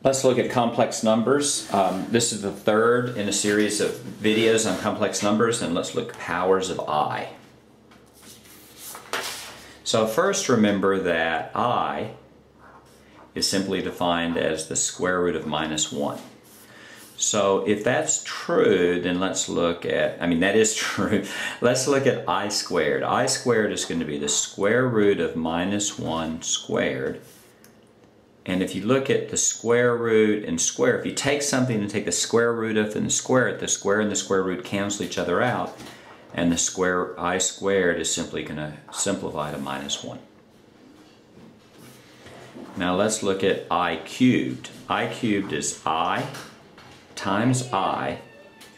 Let's look at complex numbers. This is the third in a series of videos on complex numbers, and let's look at powers of I. So first remember that I is simply defined as the square root of -1. So if that's true, then let's look at, that is true. Let's look at I squared. I squared is going to be the square root of -1 squared. And if you look at the square root and square, if you take something and take the square root of and square it, the square and the square root cancel each other out, and the square I squared is simply going to simplify to -1. Now let's look at I cubed. I cubed is I times I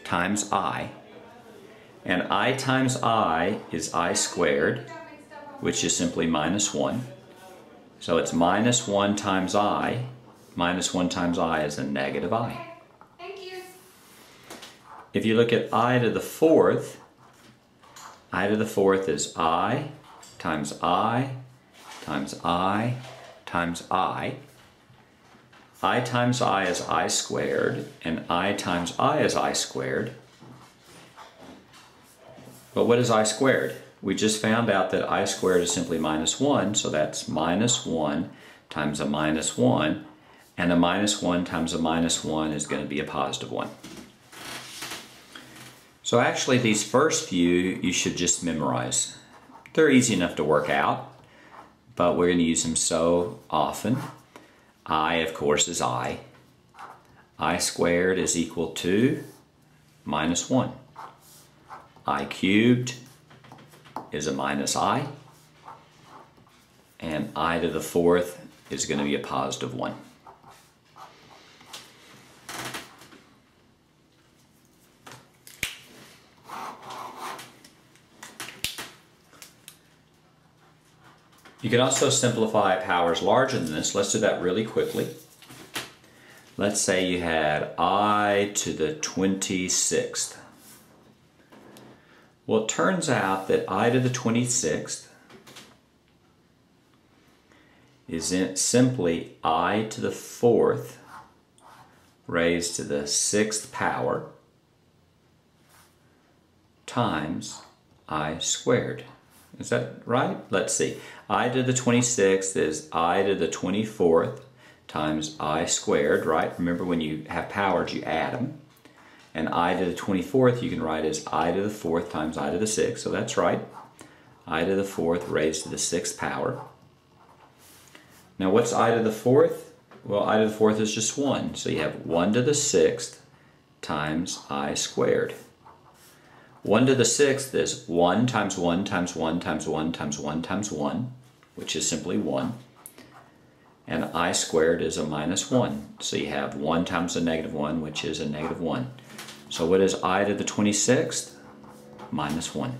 times I. And I times I is I squared, which is simply -1. So it's -1 times I. -1 times I is a negative I. Thank you. If you look at I to the fourth is I times I times I times I. I times I is I squared, and I times I is I squared. But what is I squared? We just found out that I squared is simply -1, so that's -1 times a -1, and a -1 times a -1 is going to be a +1. So actually these first few you should just memorize. They're easy enough to work out, but we're going to use them so often. I, of course, is I. I squared is equal to -1. I cubed is a -I, and I to the fourth is going to be a +1. You can also simplify powers larger than this. Let's do that really quickly. Let's say you had I to the 26th. Well, it turns out that I to the 26th is simply I to the 4th raised to the 6th power times I squared. Is that right? Let's see. I to the 26th is I to the 24th times I squared, right? Remember, when you have powers, you add them. And I to the 24th you can write as I to the 4th times I to the 6th, so that's right. I to the 4th raised to the 6th power. Now what's I to the 4th? Well, I to the 4th is just 1, so you have 1 to the 6th times I squared. 1 to the 6th is 1 times 1 times 1 times 1 times 1 times 1, which is simply 1. And I squared is a -1, so you have 1 times a -1, which is a -1. So what is I to the 26th? -1.